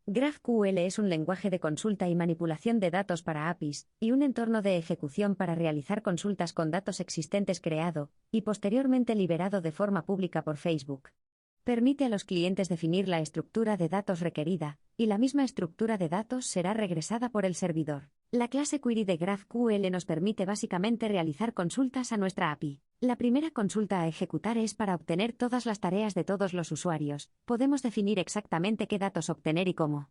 GraphQL es un lenguaje de consulta y manipulación de datos para APIs, y un entorno de ejecución para realizar consultas con datos existentes creado, y posteriormente liberado de forma pública por Facebook. Permite a los clientes definir la estructura de datos requerida, y la misma estructura de datos será regresada por el servidor. La clase query de GraphQL nos permite básicamente realizar consultas a nuestra API. La primera consulta a ejecutar es para obtener todas las tareas de todos los usuarios. Podemos definir exactamente qué datos obtener y cómo.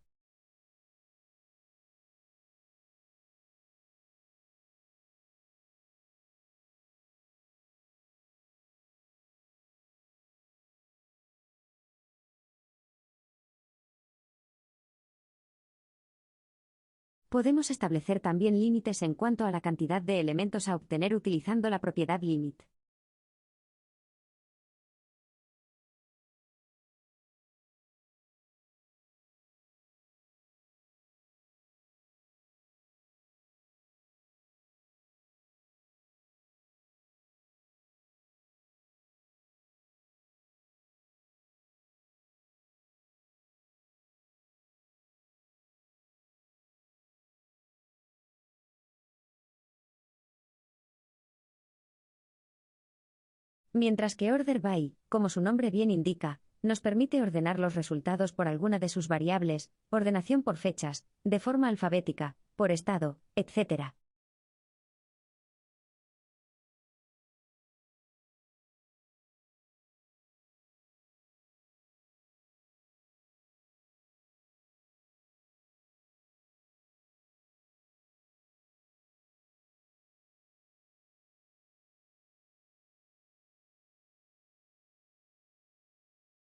Podemos establecer también límites en cuanto a la cantidad de elementos a obtener utilizando la propiedad limit. Mientras que order by, como su nombre bien indica, nos permite ordenar los resultados por alguna de sus variables, ordenación por fechas, de forma alfabética, por estado, etc.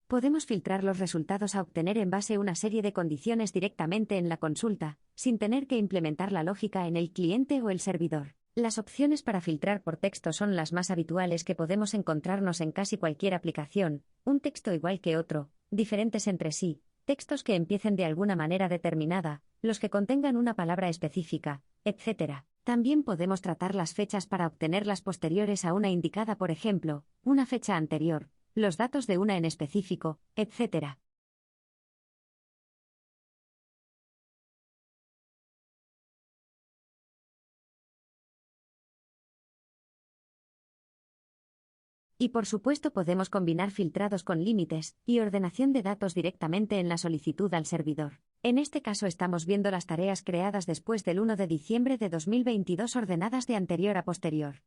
Podemos filtrar los resultados a obtener en base a una serie de condiciones directamente en la consulta, sin tener que implementar la lógica en el cliente o el servidor. Las opciones para filtrar por texto son las más habituales que podemos encontrarnos en casi cualquier aplicación: un texto igual que otro, diferentes entre sí, textos que empiecen de alguna manera determinada, los que contengan una palabra específica, etc. También podemos tratar las fechas para obtener las posteriores a una indicada, por ejemplo, una fecha anterior, los datos de una en específico, etc. Y por supuesto podemos combinar filtrados con límites y ordenación de datos directamente en la solicitud al servidor. En este caso estamos viendo las tareas creadas después del 1 de diciembre de 2022 ordenadas de anterior a posterior.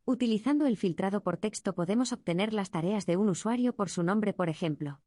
Utilizando el filtrado por texto podemos obtener las tareas de un usuario por su nombre, por ejemplo.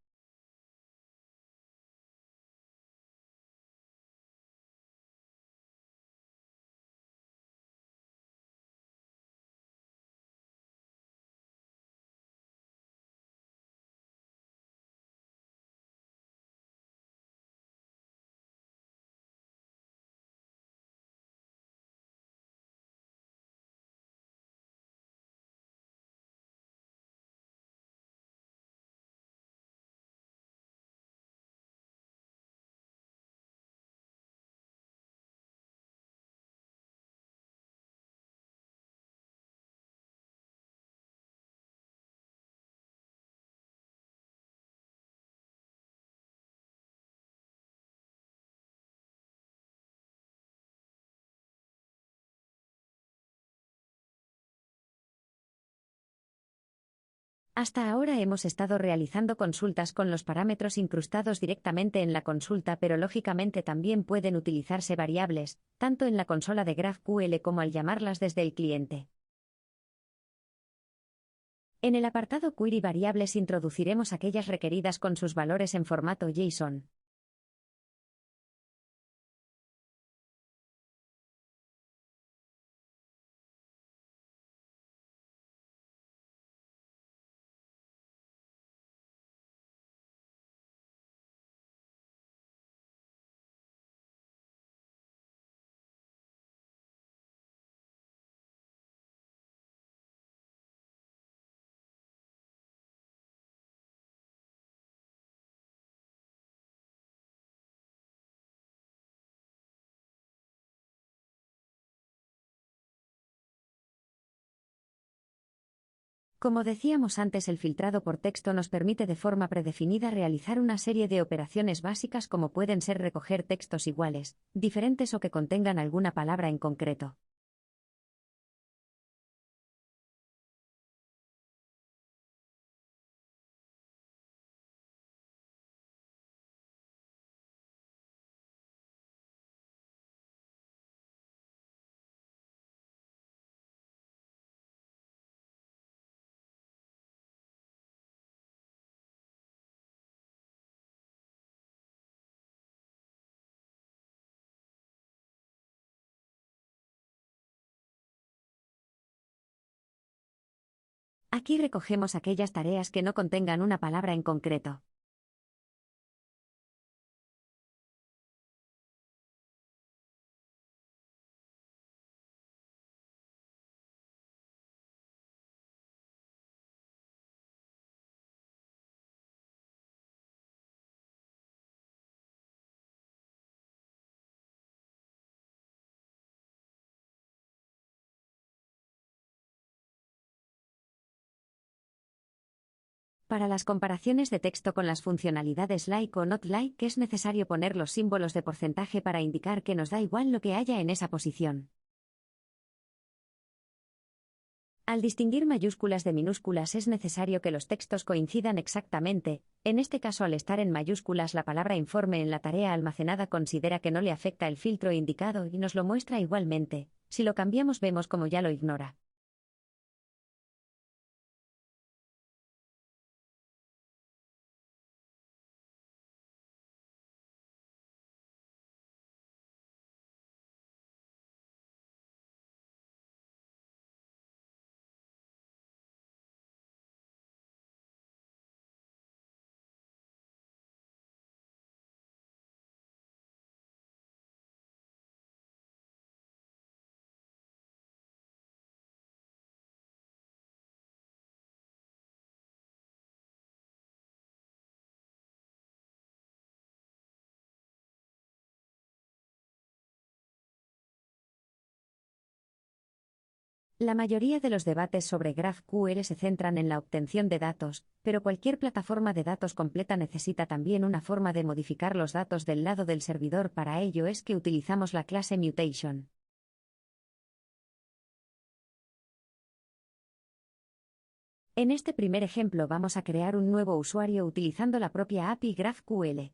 Hasta ahora hemos estado realizando consultas con los parámetros incrustados directamente en la consulta, pero lógicamente también pueden utilizarse variables, tanto en la consola de GraphQL como al llamarlas desde el cliente. En el apartado Query Variables introduciremos aquellas requeridas con sus valores en formato JSON. Como decíamos antes, el filtrado por texto nos permite de forma predefinida realizar una serie de operaciones básicas como pueden ser recoger textos iguales, diferentes o que contengan alguna palabra en concreto. Aquí recogemos aquellas tareas que no contengan una palabra en concreto. Para las comparaciones de texto con las funcionalidades like o not like es necesario poner los símbolos de porcentaje para indicar que nos da igual lo que haya en esa posición. Al distinguir mayúsculas de minúsculas es necesario que los textos coincidan exactamente. En este caso, al estar en mayúsculas, la palabra informe en la tarea almacenada considera que no le afecta el filtro indicado y nos lo muestra igualmente. Si lo cambiamos, vemos como ya lo ignora. La mayoría de los debates sobre GraphQL se centran en la obtención de datos, pero cualquier plataforma de datos completa necesita también una forma de modificar los datos del lado del servidor. Para ello es que utilizamos la clase Mutation. En este primer ejemplo vamos a crear un nuevo usuario utilizando la propia API GraphQL.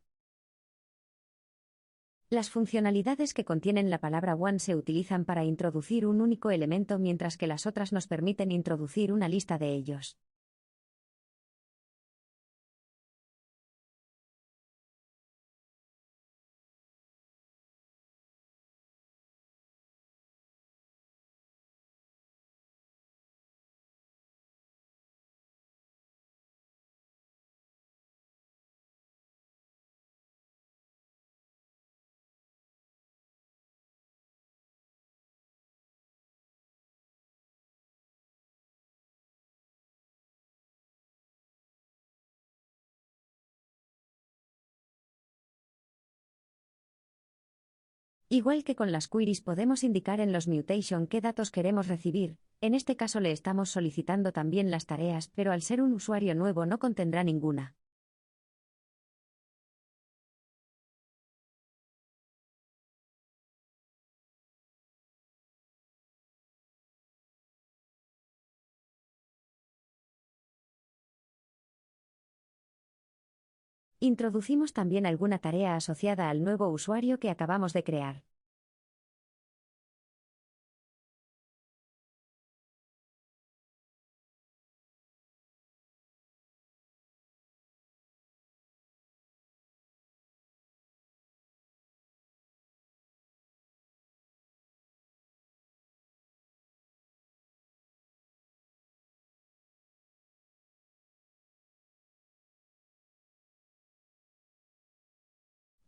Las funcionalidades que contienen la palabra one se utilizan para introducir un único elemento, mientras que las otras nos permiten introducir una lista de ellos. Igual que con las queries, podemos indicar en los mutation qué datos queremos recibir. En este caso le estamos solicitando también las tareas, pero al ser un usuario nuevo no contendrá ninguna. Introducimos también alguna tarea asociada al nuevo usuario que acabamos de crear.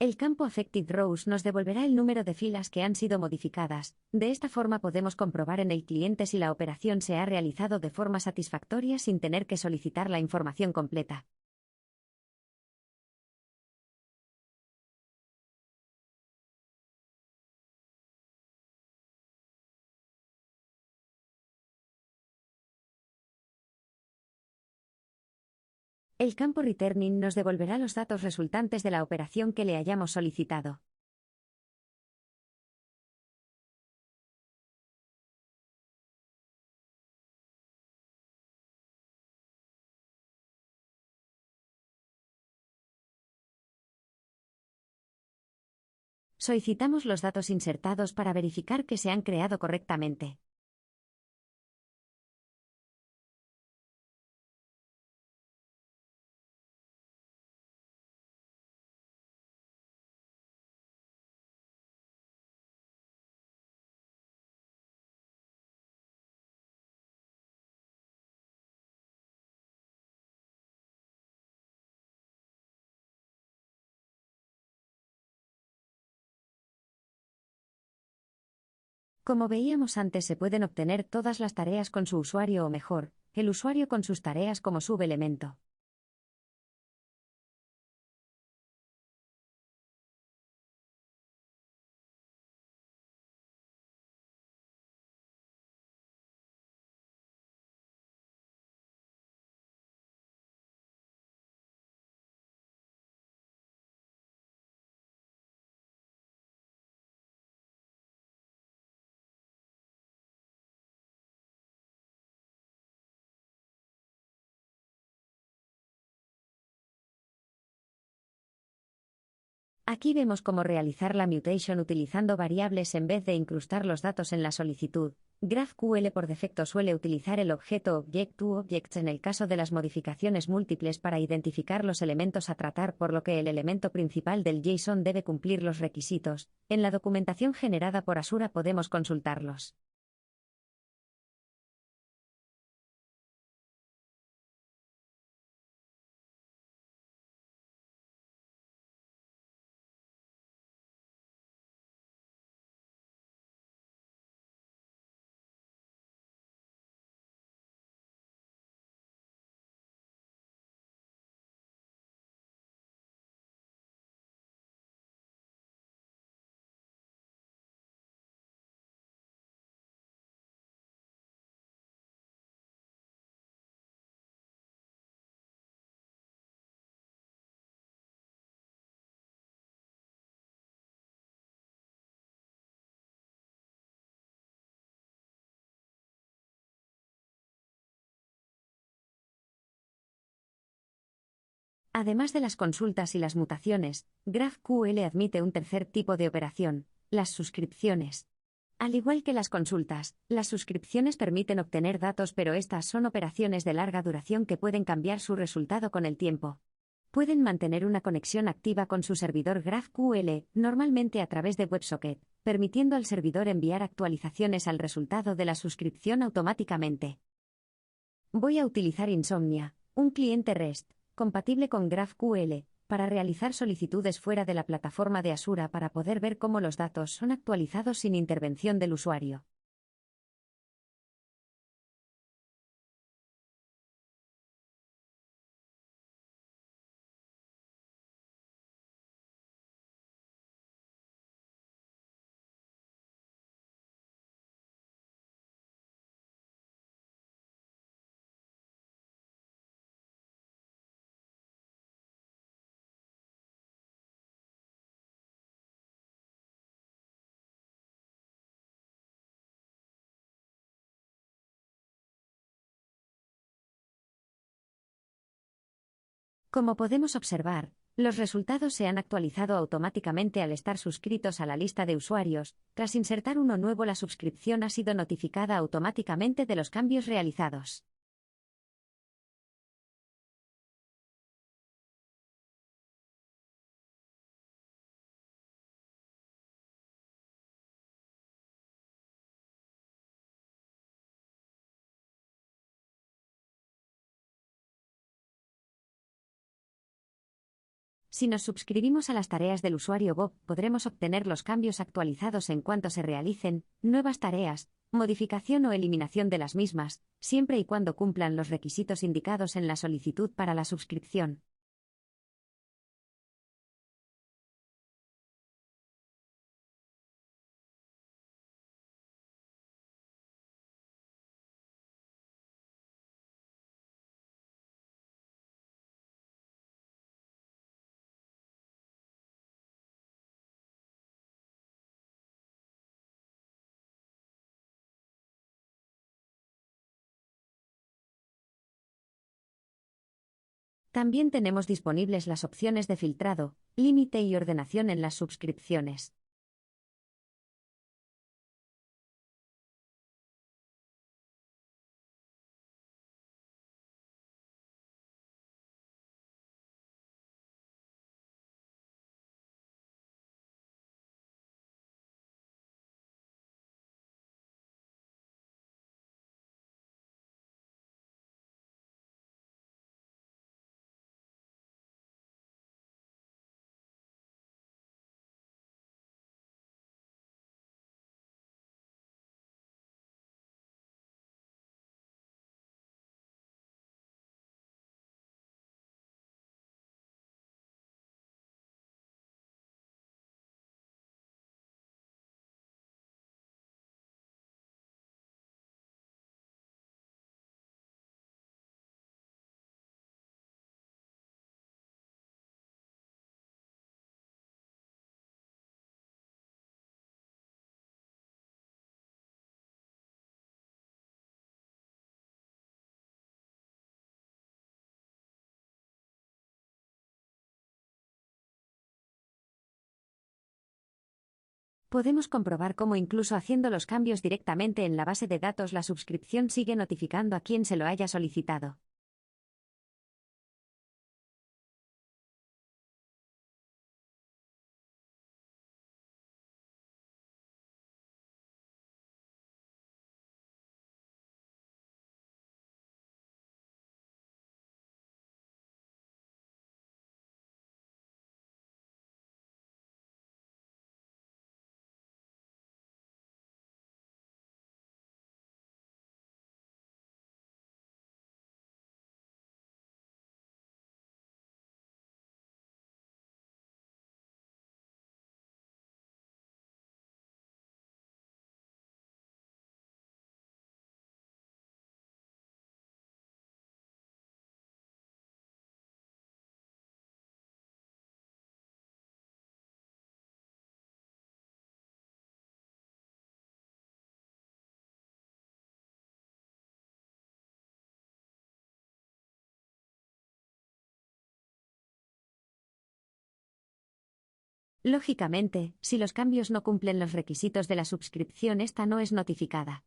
El campo Affected Rows nos devolverá el número de filas que han sido modificadas. De esta forma podemos comprobar en el cliente si la operación se ha realizado de forma satisfactoria sin tener que solicitar la información completa. El campo returning nos devolverá los datos resultantes de la operación que le hayamos solicitado. Solicitamos los datos insertados para verificar que se han creado correctamente. Como veíamos antes, se pueden obtener todas las tareas con su usuario o mejor, el usuario con sus tareas como subelemento. Aquí vemos cómo realizar la mutation utilizando variables en vez de incrustar los datos en la solicitud. GraphQL por defecto suele utilizar el objeto Object-to-Objects en el caso de las modificaciones múltiples para identificar los elementos a tratar, por lo que el elemento principal del JSON debe cumplir los requisitos. En la documentación generada por Asura podemos consultarlos. Además de las consultas y las mutaciones, GraphQL admite un tercer tipo de operación, las suscripciones. Al igual que las consultas, las suscripciones permiten obtener datos, pero estas son operaciones de larga duración que pueden cambiar su resultado con el tiempo. Pueden mantener una conexión activa con su servidor GraphQL, normalmente a través de WebSocket, permitiendo al servidor enviar actualizaciones al resultado de la suscripción automáticamente. Voy a utilizar Insomnia, un cliente REST, compatible con GraphQL, para realizar solicitudes fuera de la plataforma de Asura para poder ver cómo los datos son actualizados sin intervención del usuario. Como podemos observar, los resultados se han actualizado automáticamente al estar suscritos a la lista de usuarios. Tras insertar uno nuevo, la suscripción ha sido notificada automáticamente de los cambios realizados. Si nos suscribimos a las tareas del usuario Bob, podremos obtener los cambios actualizados en cuanto se realicen nuevas tareas, modificación o eliminación de las mismas, siempre y cuando cumplan los requisitos indicados en la solicitud para la suscripción. También tenemos disponibles las opciones de filtrado, límite y ordenación en las suscripciones. Podemos comprobar cómo incluso haciendo los cambios directamente en la base de datos la suscripción sigue notificando a quien se lo haya solicitado. Lógicamente, si los cambios no cumplen los requisitos de la suscripción, esta no es notificada.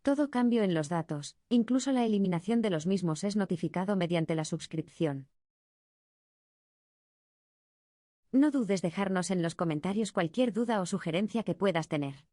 Todo cambio en los datos, incluso la eliminación de los mismos, es notificado mediante la suscripción. No dudes dejarnos en los comentarios cualquier duda o sugerencia que puedas tener.